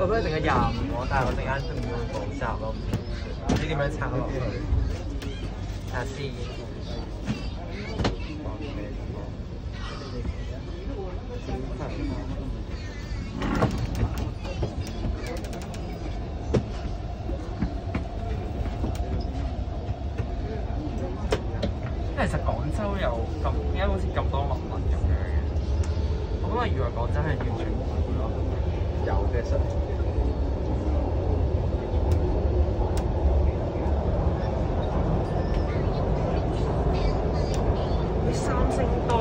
我都係剩咗25喎，但係我陣間仲要補習咯，唔知點樣撐落去。睇下先。其實廣州有咁點解好似咁多文物咁樣嘅？我覺得原來廣州係完全冇咯。有嘅實。啲三星堆，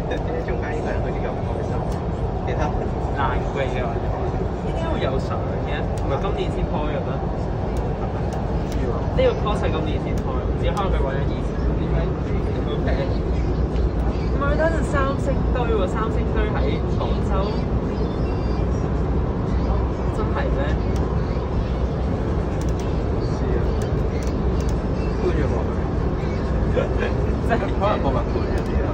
點解中間呢個人好似咁開心？其他爛鬼啊！呢啲會有相嘅，唔係今年先開嘅咩？呢個 course 係今年先開，唔知可能佢為咗以前點解咁平？唔係等陣三星堆喎，三星堆喺廣州，真係咩？搬咗落去，即係可能博物館嗰啲咯。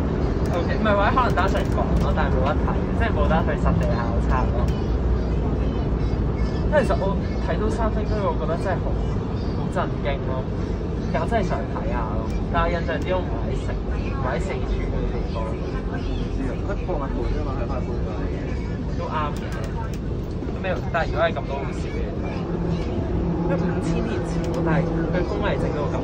OK，唔係或者可能單純講咯，但係冇得睇，即係冇得去實地考察咯。因為其實我睇到三星堆，我覺得真係好震驚咯，但我真係想睇下咯。但係印象之中唔係喺四川嗰啲地方。乜博物館啫嘛，係快搬過嚟嘅。都啱嘅。咩？但係如果係咁都好少嘢睇。因為5000年前喎，但係佢工藝整到咁。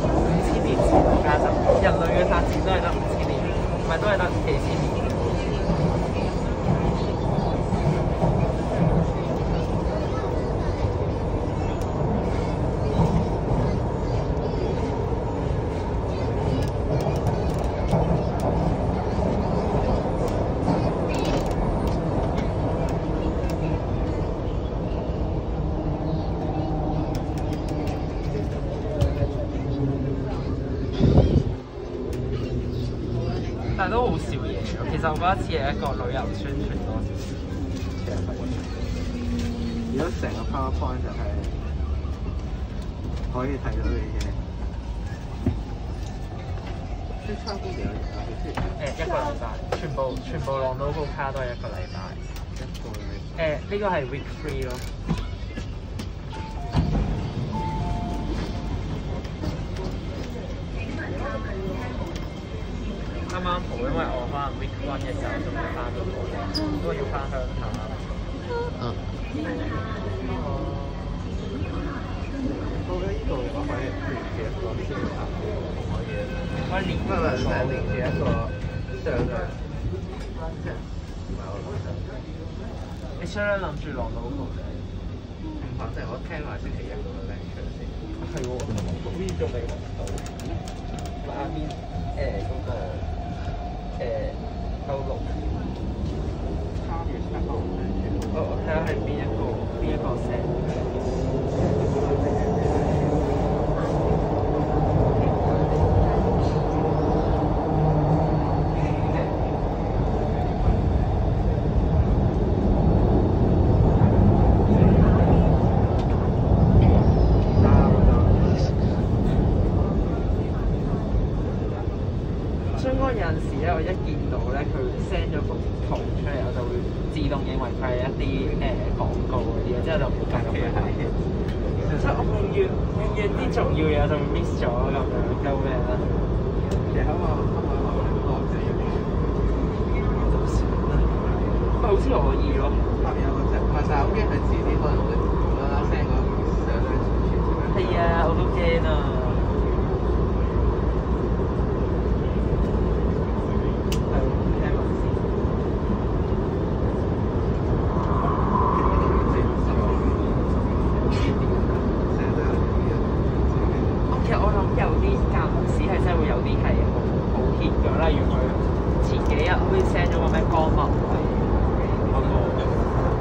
5000年前國家就人類嘅發展都係得5000年，唔係都係得幾千年。但係都好少嘢喎，其實我覺得似係一個旅遊宣傳多少少。如果成個 PowerPoint 就係可以睇到嘅嘢。先參觀幾多日啊？一個禮拜，全部浪到個卡都係一個禮拜。呢個係 week 3咯。啱啱好，因為我可能 week 1嘅時候仲未翻到過嚟，因為要翻鄉下。我覺得呢度我可以連住一個先可以。可以連唔係連住一個相嘅。你相諗住浪到個嘅？唔肯定，我聽埋星期1嗰個 lecture 先。係喎，嗰邊仲未揾到。下邊嗰個歐陸。我睇下係邊一個 set。相關有陣時咧，我一見到咧，佢 send 咗幅圖出嚟，我就會自動認為佢係一啲廣告嗰啲，之後就唔會繼續去睇。所以我越啲重要嘢我就會 miss 咗咁樣，救命啦！其實我就算啦，好似可以咯。有個隻，但係我驚佢遲啲可能會無啦啦 send 個相去傳出嚟。係啊，我都驚啊！例如佢前幾日好似 send 咗個咩江文偉嗰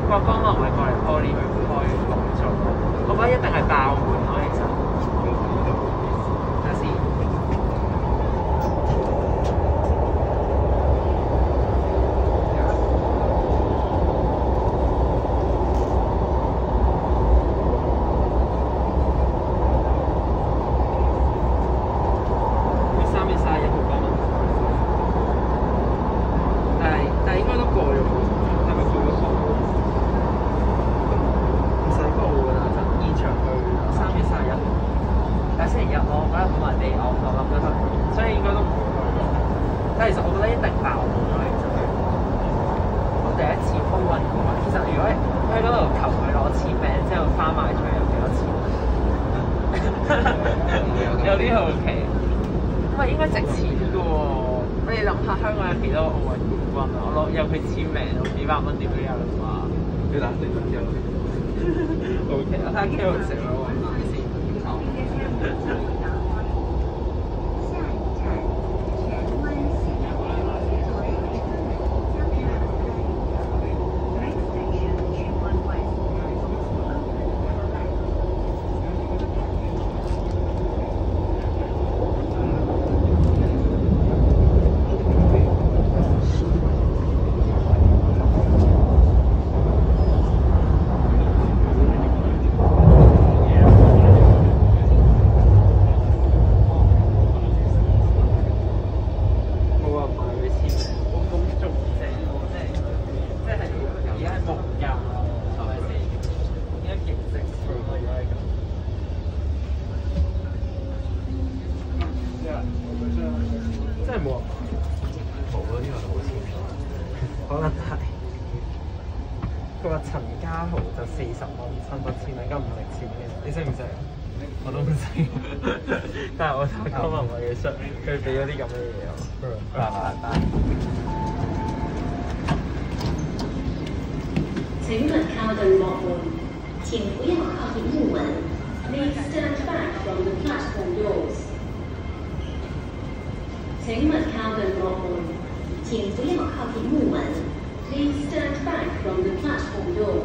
個江文偉過嚟 Poly 去開講座，我覺得一定係爆滿咯，其實。睇下先。3月31號講。但係應該都過咗，係咪過但係其實我覺得一定爆滿咯，其實我第一次鋪運嘅話，其實如果喺嗰度求佢攞簽名之後翻埋出嚟有幾多錢？有啲好奇，咁啊應該值錢嘅喎。你諗下香港有幾多奧運冠軍啊？我攞有佢簽名，我幾百蚊點都有啦啩？要打4分之後。OK， 我睇下幾好食咯，買先。真係冇人買，冇啊！呢個好似可能係。佢話陳家豪就40蚊親筆簽名，咁唔係簽嘅，你識唔識啊？我都唔識，但係我睇江文偉嘅相，佢俾咗啲咁嘅嘢我。拜拜。请稳靠的落门，请不要靠近木门。Please stand back from the platform doors. 请稳靠的落门，请不要靠近木门。Please stand back from the platform doors.